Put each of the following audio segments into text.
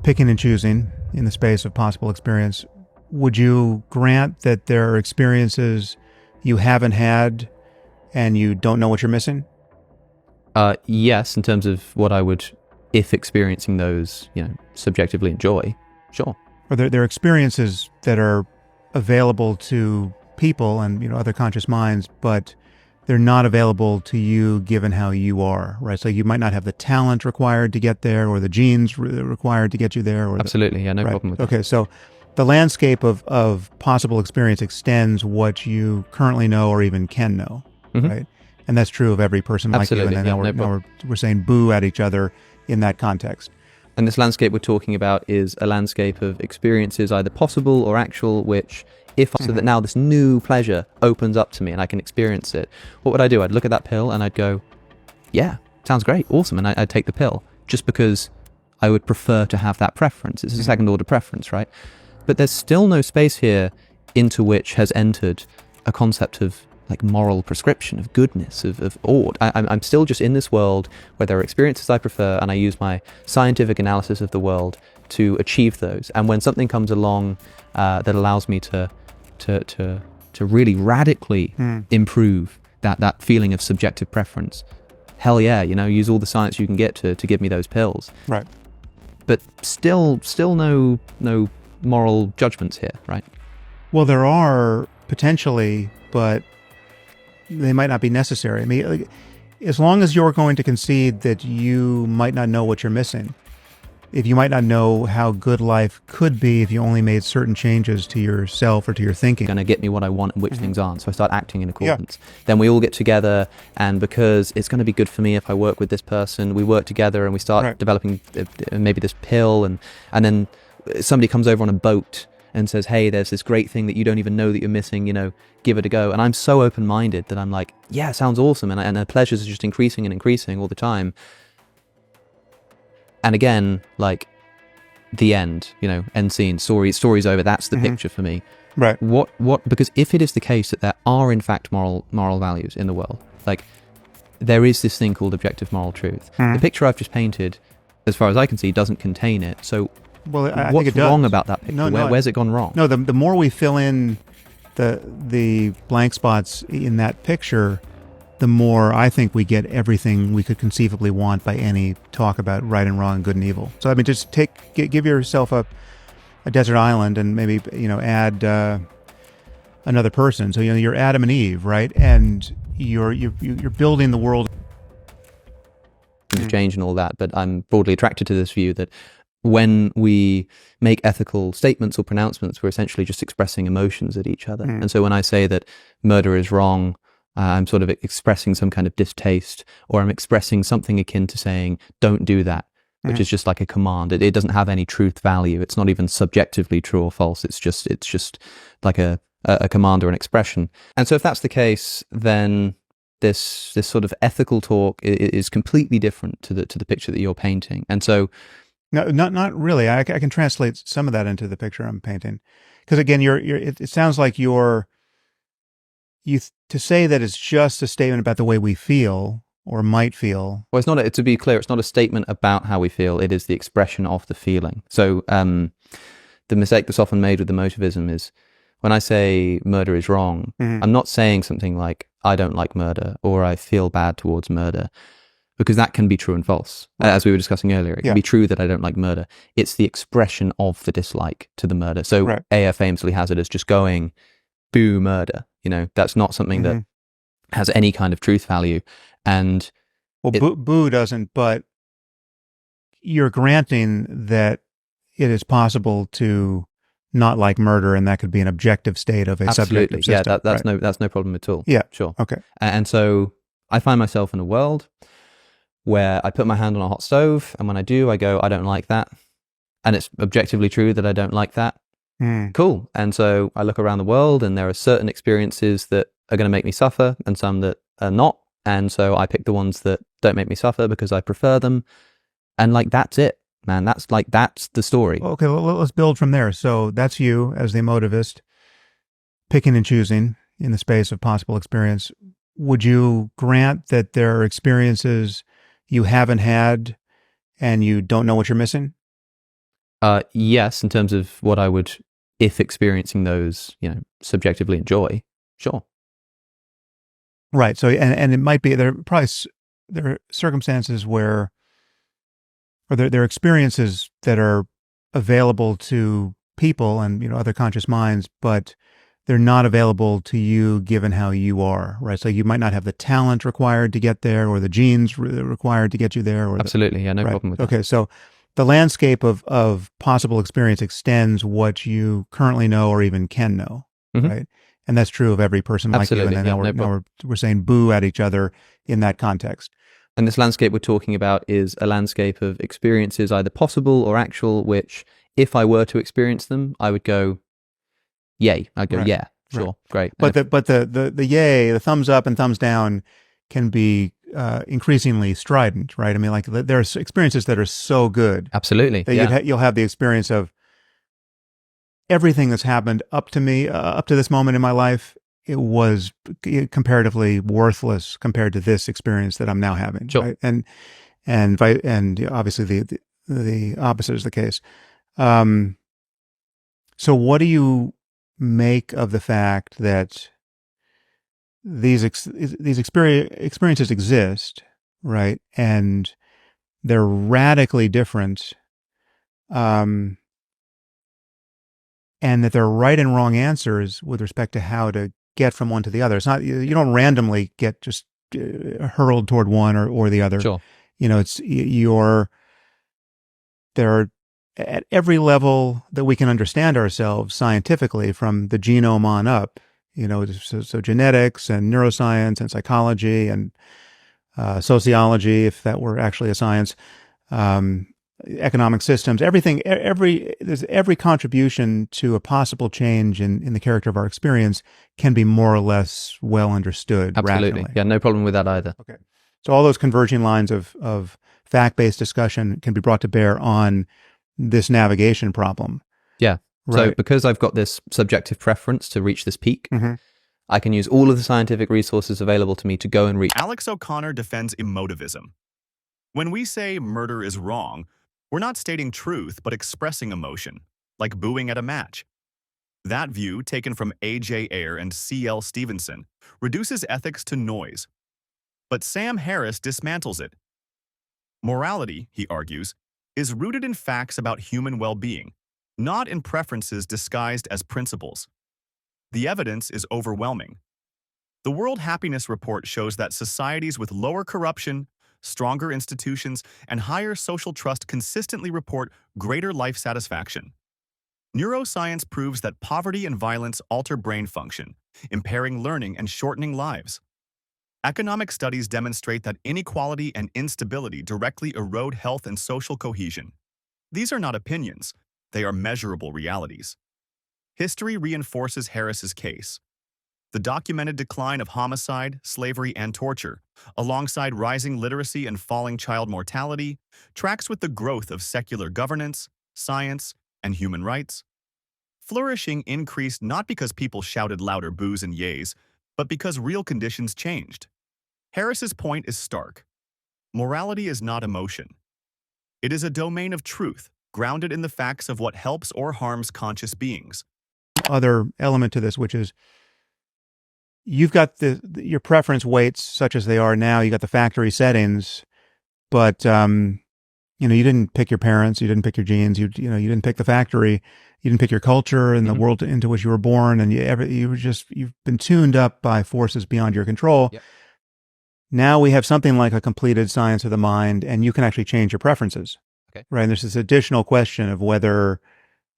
picking and choosing in the space of possible experience, would you grant that there are experiences you haven't had and you don't know what you're missing? Yes, in terms of what I would, if experiencing those, subjectively enjoy, sure. Or there are experiences that are available to people and other conscious minds, but they're not available to you given how you are, right? So you might not have the talent required to get there, or the genes required to get you there. Absolutely, yeah, no problem with that. Okay, so the landscape of possible experience extends what you currently know or even can know, right? And that's true of every person like you. And then now we're saying boo at each other in that context. And this landscape we're talking about is a landscape of experiences, either possible or actual, which so that now this new pleasure opens up to me and I can experience it. What would I do? I'd look at that pill and I'd go, yeah, sounds great, awesome. And I'd take the pill just because I would prefer to have that preference. It's a second order preference, right? But there's still no space here into which has entered a concept of like moral prescription, of goodness, of ought. I'm still just in this world where there are experiences I prefer, and I use my scientific analysis of the world to achieve those. And when something comes along that allows me to really radically improve that feeling of subjective preference, hell yeah, use all the science you can get to give me those pills. Right. But still no moral judgments here, right? Well, there are potentially, but they might not be necessary. I mean, like, as long as you're going to concede that you might not know what you're missing, if you might not know how good life could be if you only made certain changes to yourself or to your thinking. Going to get me what I want and which things aren't. So I start acting in accordance. Yeah. Then we all get together, and because it's going to be good for me if I work with this person, we work together and we start developing maybe this pill, and then somebody comes over on a boat and says, hey, there's this great thing that you don't even know that you're missing, give it a go. And I'm so open-minded that I'm like, yeah, sounds awesome. And the pleasures are just increasing and increasing all the time. And again, like the end, end scene, story's over. That's the picture for me. Right. Because if it is the case that there are in fact moral values in the world, like there is this thing called objective moral truth. The picture I've just painted, as far as I can see, doesn't contain it. So I what's think it does. wrong about that picture? Where's it gone wrong? No, the more we fill in the blank spots in that picture, the more I think we get everything we could conceivably want by any talk about right and wrong, good and evil. So I mean, just give yourself a desert island and maybe add another person. So you're Adam and Eve, right? And you're building the world. Change and all that, but I'm broadly attracted to this view that when we make ethical statements or pronouncements, we're essentially just expressing emotions at each other. And so when I say that murder is wrong, I'm sort of expressing some kind of distaste, or I'm expressing something akin to saying, don't do that, which is just like a command. It doesn't have any truth value. It's not even subjectively true or false. It's just like a command or an expression. And so if that's the case, then this sort of ethical talk is completely different to the picture that you're painting. And so no, not really. I can translate some of that into the picture I'm painting, because again, it sounds like to say that it's just a statement about the way we feel or might feel. Well, it's not. To be clear, it's not a statement about how we feel. It is the expression of the feeling. So the mistake that's often made with emotivism is when I say murder is wrong, I'm not saying something like I don't like murder or I feel bad towards murder. Because that can be true and false, as we were discussing earlier. It can be true that I don't like murder. It's the expression of the dislike to the murder. So AF famously has it as just going, boo, murder. That's not something that has any kind of truth value. And boo doesn't, but you're granting that it is possible to not like murder, and that could be an objective state of a subjective system. Yeah, that's no problem at all. Yeah, sure. Okay. And so I find myself in a world where I put my hand on a hot stove, and when I do, I go, I don't like that. And it's objectively true that I don't like that. Cool. And so I look around the world, and there are certain experiences that are going to make me suffer and some that are not. And so I pick the ones that don't make me suffer because I prefer them. And that's it, man. That's the story. Okay, well, let's build from there. So that's you as the emotivist, picking and choosing in the space of possible experience. Would you grant that there are experiences you haven't had and you don't know what you're missing? Yes, in terms of what I would, if experiencing those, subjectively enjoy. Sure. Right. So, and it might be, there are circumstances where, or there are experiences that are available to people and, other conscious minds, but they're not available to you given how you are, right? So you might not have the talent required to get there, or the genes required to get you there, or Absolutely. Yeah, no right. problem with that. Okay. So the landscape of possible experience extends what you currently know or even can know, right? And that's true of every person like you. And then now we're saying boo at each other in that context. And this landscape we're talking about is a landscape of experiences, either possible or actual, which if I were to experience them, I would go, yay. I'd go, yeah, sure, great. But the yay, the thumbs up and thumbs down can be increasingly strident, right? I mean, like there are experiences that are so good. Absolutely. That you'll have the experience of everything that's happened up to me, up to this moment in my life, it was comparatively worthless compared to this experience that I'm now having. Sure. Right? And obviously the opposite is the case. So what do you make of the fact that these experiences exist, right? And they're radically different, and that there are right and wrong answers with respect to how to get from one to the other. It's not, you don't randomly get just hurled toward one or the other. Sure. There are, at every level that we can understand ourselves scientifically, from the genome on up, so genetics and neuroscience and psychology and sociology, if that were actually a science, economic systems, everything, there's every contribution to a possible change in the character of our experience can be more or less well understood. Absolutely. Rationally. Yeah, no problem with that either. Okay. So all those converging lines of fact-based discussion can be brought to bear on this navigation problem. Yeah. Right. So because I've got this subjective preference to reach this peak, I can use all of the scientific resources available to me to go and reach. Alex O'Connor defends emotivism. When we say murder is wrong, we're not stating truth, but expressing emotion, like booing at a match. That view, taken from A.J. Ayer and C.L. Stevenson, reduces ethics to noise. But Sam Harris dismantles it. Morality, he argues, is rooted in facts about human well-being, not in preferences disguised as principles. The evidence is overwhelming. The World Happiness Report shows that societies with lower corruption, stronger institutions, and higher social trust consistently report greater life satisfaction. Neuroscience proves that poverty and violence alter brain function, impairing learning and shortening lives. Economic studies demonstrate that inequality and instability directly erode health and social cohesion. These are not opinions, they are measurable realities. History reinforces Harris's case. The documented decline of homicide, slavery, and torture, alongside rising literacy and falling child mortality, tracks with the growth of secular governance, science, and human rights. Flourishing increased not because people shouted louder boos and yays, but because real conditions changed. Harris's point is stark. Morality is not emotion. It is a domain of truth, grounded in the facts of what helps or harms conscious beings. Other element to this, which is you've got your preference weights such as they are now. You got the factory settings, but you didn't pick your parents, you didn't pick your genes, you didn't pick the factory, you didn't pick your culture and the world into which you were born, and you've been tuned up by forces beyond your control. Yep. Now we have something like a completed science of the mind, and you can actually change your preferences. Okay. Right. And there's this additional question of whether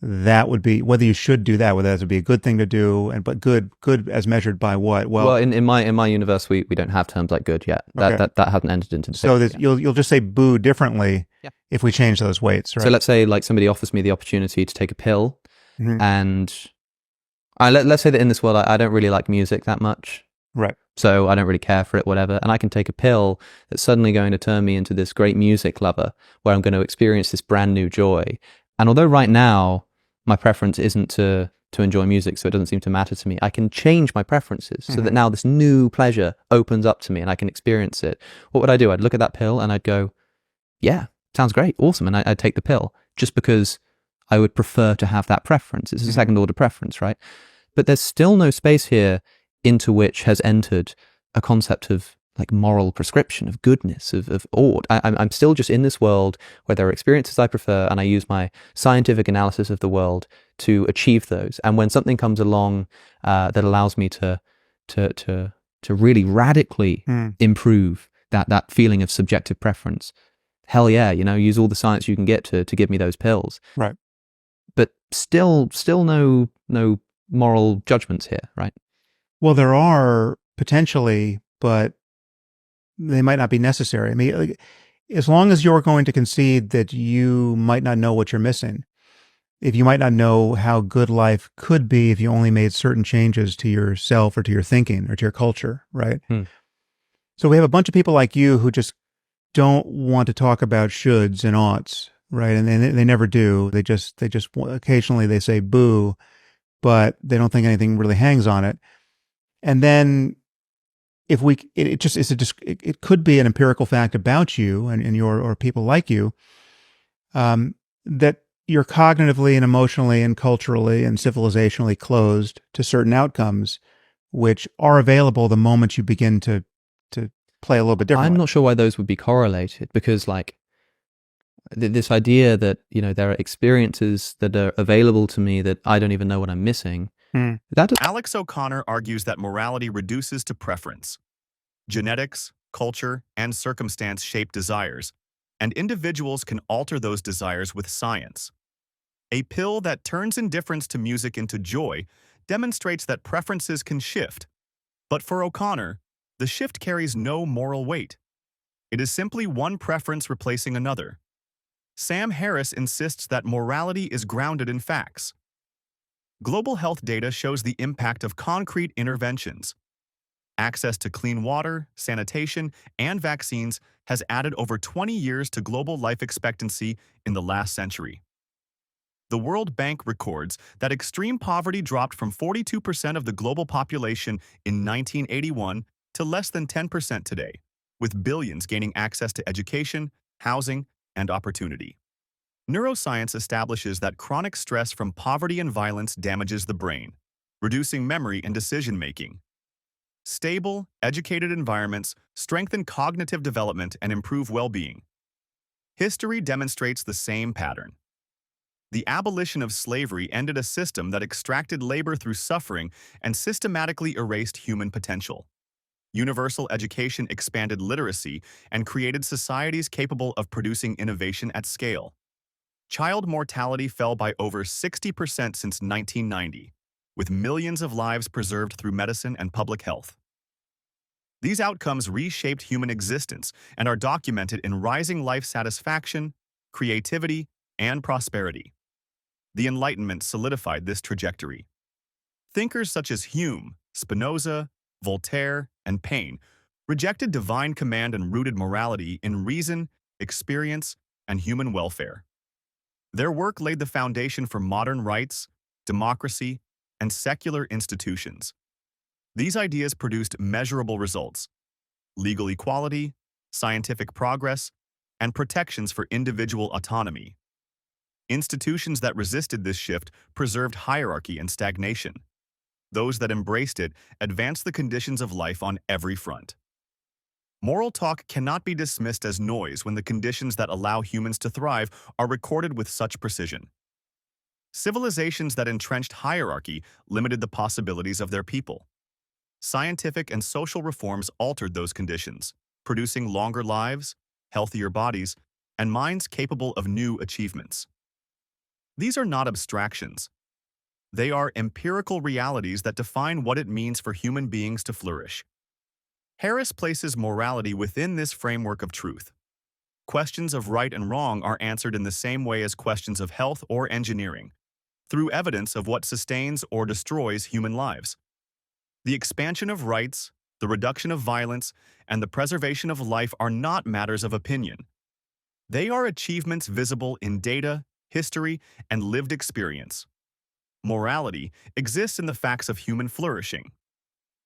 you should do that, whether that would be a good thing to do, but good as measured by what? Well, in my universe, we don't have terms like good yet. That hasn't entered into the picture. So you'll just say boo differently if we change those weights, right? So let's say like somebody offers me the opportunity to take a pill, and let's say that in this world I don't really like music that much. Right. So I don't really care for it, whatever. And I can take a pill that's suddenly going to turn me into this great music lover where I'm going to experience this brand new joy. And although right now my preference isn't to enjoy music, so it doesn't seem to matter to me, I can change my preferences so that now this new pleasure opens up to me and I can experience it. What would I do? I'd look at that pill and I'd go, yeah, sounds great, awesome. And I'd take the pill just because I would prefer to have that preference. It's a second order preference, right? But there's still no space here into which has entered a concept of like moral prescription, of goodness, of ought. I'm still just in this world where there are experiences I prefer, and I use my scientific analysis of the world to achieve those. And when something comes along that allows me to really radically improve that feeling of subjective preference, hell yeah, use all the science you can get to give me those pills. Right. But still no moral judgments here, right? Well, there are potentially, but they might not be necessary. I mean, like, as long as you're going to concede that you might not know what you're missing, if you might not know how good life could be if you only made certain changes to yourself or to your thinking or to your culture, right? So we have a bunch of people like you who just don't want to talk about shoulds and oughts, right? And they never do. They just occasionally they say boo, but they don't think anything really hangs on it. And then if it could be an empirical fact about you and or people like you, that you're cognitively and emotionally and culturally and civilizationally closed to certain outcomes, which are available the moment you begin to play a little bit differently. I'm not sure why those would be correlated, because like this idea that, there are experiences that are available to me that I don't even know what I'm missing. Alex O'Connor argues that morality reduces to preference. Genetics, culture, and circumstance shape desires, and individuals can alter those desires with science. A pill that turns indifference to music into joy demonstrates that preferences can shift. But for O'Connor, the shift carries no moral weight. It is simply one preference replacing another. Sam Harris insists that morality is grounded in facts. Global health data shows the impact of concrete interventions. Access to clean water, sanitation, and vaccines has added over 20 years to global life expectancy in the last century. The World Bank records that extreme poverty dropped from 42% of the global population in 1981 to less than 10% today, with billions gaining access to education, housing, and opportunity. Neuroscience establishes that chronic stress from poverty and violence damages the brain, reducing memory and decision-making. Stable, educated environments strengthen cognitive development and improve well-being. History demonstrates the same pattern. The abolition of slavery ended a system that extracted labor through suffering and systematically erased human potential. Universal education expanded literacy and created societies capable of producing innovation at scale. Child mortality fell by over 60% since 1990, with millions of lives preserved through medicine and public health. These outcomes reshaped human existence and are documented in rising life satisfaction, creativity, and prosperity. The Enlightenment solidified this trajectory. Thinkers such as Hume, Spinoza, Voltaire, and Paine rejected divine command and rooted morality in reason, experience, and human welfare. Their work laid the foundation for modern rights, democracy, and secular institutions. These ideas produced measurable results: legal equality, scientific progress, and protections for individual autonomy. Institutions that resisted this shift preserved hierarchy and stagnation. Those that embraced it advanced the conditions of life on every front. Moral talk cannot be dismissed as noise when the conditions that allow humans to thrive are recorded with such precision. Civilizations that entrenched hierarchy limited the possibilities of their people. Scientific and social reforms altered those conditions, producing longer lives, healthier bodies, and minds capable of new achievements. These are not abstractions. They are empirical realities that define what it means for human beings to flourish. Harris places morality within this framework of truth. Questions of right and wrong are answered in the same way as questions of health or engineering, through evidence of what sustains or destroys human lives. The expansion of rights, the reduction of violence, and the preservation of life are not matters of opinion. They are achievements visible in data, history, and lived experience. Morality exists in the facts of human flourishing.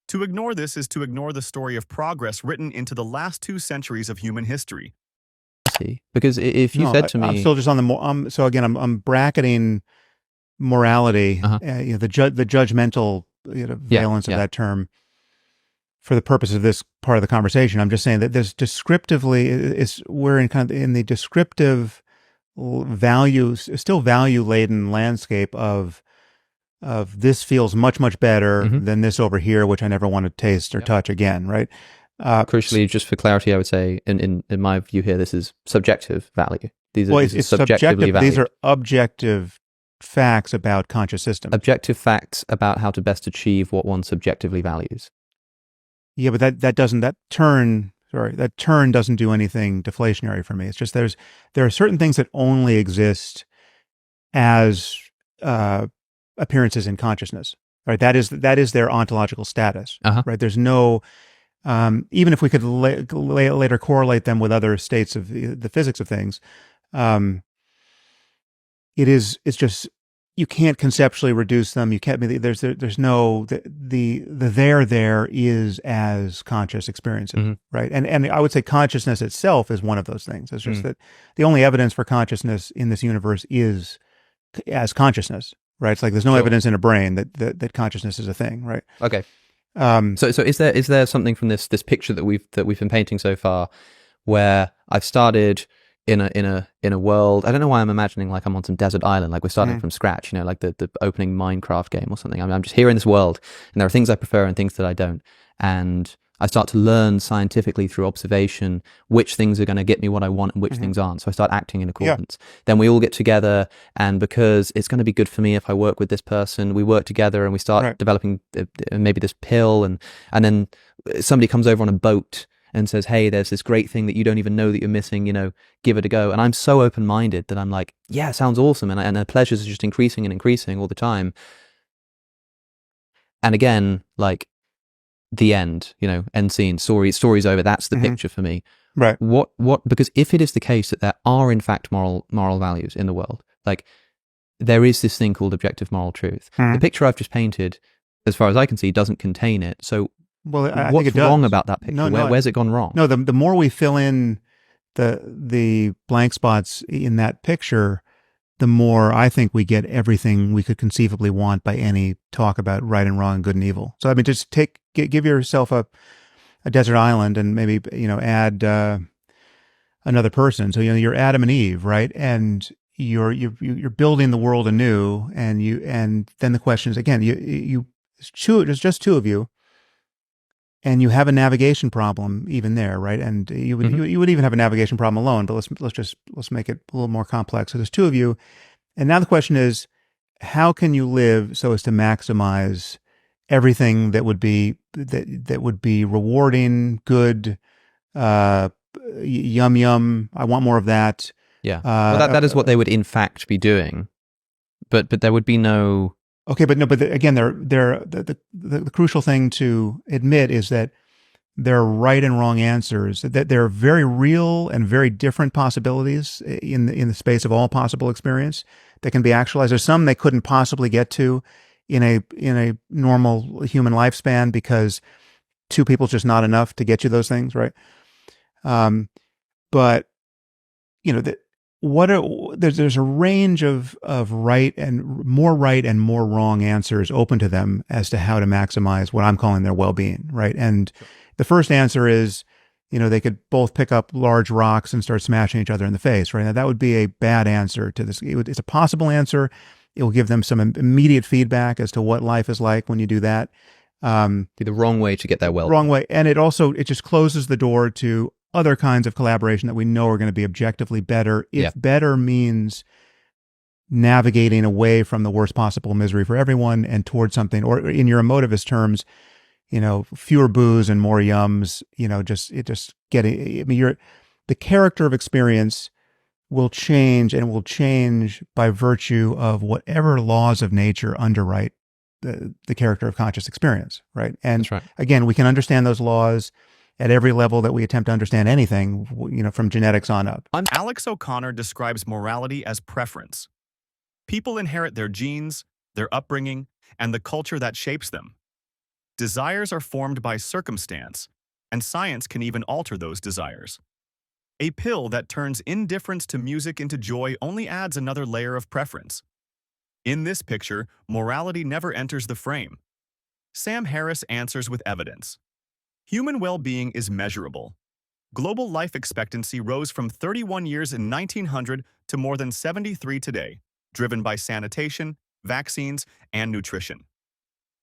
To ignore this is to ignore the story of progress written into the last 2 centuries of human history. Because if you No, said to me, I'm still just on the more. So again, I'm bracketing morality, uh-huh, the judgmental yeah, valence of yeah, that term for the purpose of this part of the conversation. I'm just saying that there's descriptively is we're in kind of in the descriptive values, still value laden landscape of this feels much better hmm than this over here, which I never want to taste or yeah. touch again, right? Crucially, just for clarity, I would say, in my view here, this is subjective value. Well, These are it's subjectively subjective, but these valued. are objective facts about conscious systems. Objective facts about how to best achieve what one subjectively values. Yeah, but that turn doesn't do anything deflationary for me. It's just there are certain things that only exist as uh, appearances in consciousness, right? That is their ontological status, Uh huh. right? There's no even if we could later correlate them with other states of the physics of things, um, it's just you can't conceptually reduce them. You can't. There's no the there is as conscious experiences, hmm right? And I would say consciousness itself is one of those things. It's just Mm. that the only evidence for consciousness in this universe is as consciousness, right? It's like there's no Sure. evidence in a brain that consciousness is a thing, right? Okay. Um, So is there something from this picture that we've been painting so far where I've started in a world. I don't know why I'm imagining like I'm on some desert island, like we're starting mhm, from scratch, you know, like the opening Minecraft game or something. I'm just here in this world, and there are things I prefer and things that I don't, and I start to learn scientifically through observation which things are going to get me what I want and which mhm. things aren't. So I start acting in Yeah, accordance. Then we all get together, and because it's going to be good for me if I work with this person, we work together and we start right. developing maybe this pill, and then somebody comes over on a boat and says, hey, there's this great thing that you don't even know that you're missing, you know, give it a go. And I'm so open-minded that I'm like, yeah, sounds awesome. And the pleasures are just increasing and increasing all the time. And again, like the end, you know, end scene, story's over. That's the Mhm. picture for me. Right. Because if it is the case that there are in fact moral values in the world, like there is this thing called objective moral truth. The Mhm. picture I've just painted, as far as I can see, doesn't contain it. So Well, I think what's it does. wrong about that picture? No. Where's it gone wrong? No, the more we fill in the blank spots in that picture, the more I think we get everything we could conceivably want by any talk about right and wrong, good and evil. So I mean, just give yourself a desert island and maybe add another person. So you're Adam and Eve, right? And you're building the world anew, and then the question is again, there's just two of you, and you have a navigation problem even there, right? And Mhm. you would even have a navigation problem alone, but let's make it a little more complex. So there's two of you, and now the question is, how can you live so as to maximize everything that would be rewarding, good, uh, yum? I want more of that. Yeah. Well, Uh, that is what they would in fact be doing, but there would be no. okay, but no, but again, the crucial thing to admit is that there are right and wrong answers. That there are very real and very different possibilities in the space of all possible experience that can be actualized. There's some they couldn't possibly get to in a normal human lifespan because two people's just not enough to get you those things, right? But you know that there's a range of right and more wrong answers open to them as to how to maximize what I'm calling their well-being, right? And the first answer is, they could both pick up large rocks and start smashing each other in the face, right? Now that would be a bad answer to this. It's a possible answer. It will give them some immediate feedback as to what life is like when you do that. Be the wrong way to get their well. Wrong way, and it just closes the door to other kinds of collaboration that we know are going to be objectively better if better means navigating away from the worst possible misery for everyone and towards something, or in your emotivist terms, fewer booze and more yums, just getting, I mean, the character of experience will change, and will change by virtue of whatever laws of nature underwrite the character of conscious experience, right? And That's right. again, we can understand those laws at every level that we attempt to understand anything, from genetics on up. Alex O'Connor describes morality as preference. People inherit their genes, their upbringing, and the culture that shapes them. Desires are formed by circumstance, and science can even alter those desires. A pill that turns indifference to music into joy only adds another layer of preference. In this picture, morality never enters the frame. Sam Harris answers with evidence. Human well-being is measurable. Global life expectancy rose from 31 years in 1900 to more than 73 today, driven by sanitation, vaccines, and nutrition.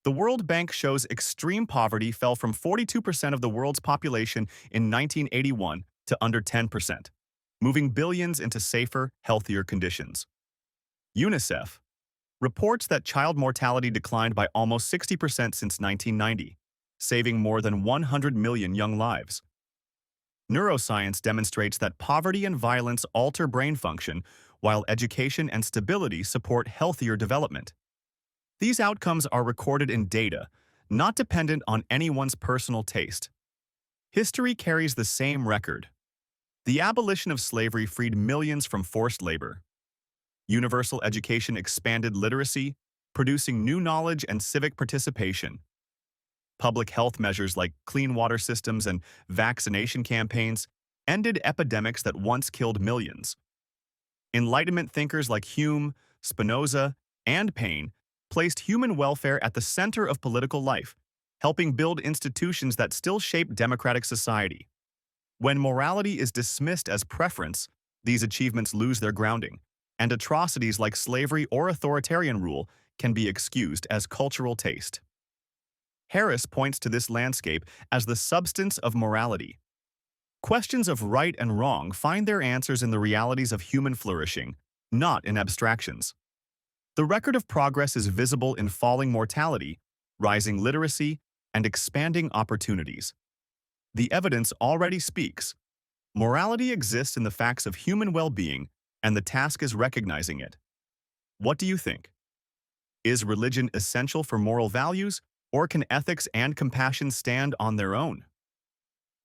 The World Bank shows extreme poverty fell from 42% of the world's population in 1981 to under 10%, moving billions into safer, healthier conditions. UNICEF reports that child mortality declined by almost 60% since 1990, saving more than 100 million young lives. Neuroscience demonstrates that poverty and violence alter brain function, while education and stability support healthier development. These outcomes are recorded in data, not dependent on anyone's personal taste. History carries the same record. The abolition of slavery freed millions from forced labor. Universal education expanded literacy, producing new knowledge and civic participation. Public health measures like clean water systems and vaccination campaigns ended epidemics that once killed millions. Enlightenment thinkers like Hume, Spinoza, and Paine placed human welfare at the center of political life, helping build institutions that still shape democratic society. When morality is dismissed as preference, these achievements lose their grounding, and atrocities like slavery or authoritarian rule can be excused as cultural taste. Harris points to this landscape as the substance of morality. Questions of right and wrong find their answers in the realities of human flourishing, not in abstractions. The record of progress is visible in falling mortality, rising literacy, and expanding opportunities. The evidence already speaks. Morality exists in the facts of human well-being, and the task is recognizing it. What do you think? Is religion essential for moral values, or can ethics and compassion stand on their own?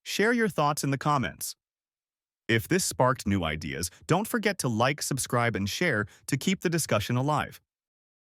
Share your thoughts in the comments. If this sparked new ideas, don't forget to like, subscribe, and share to keep the discussion alive.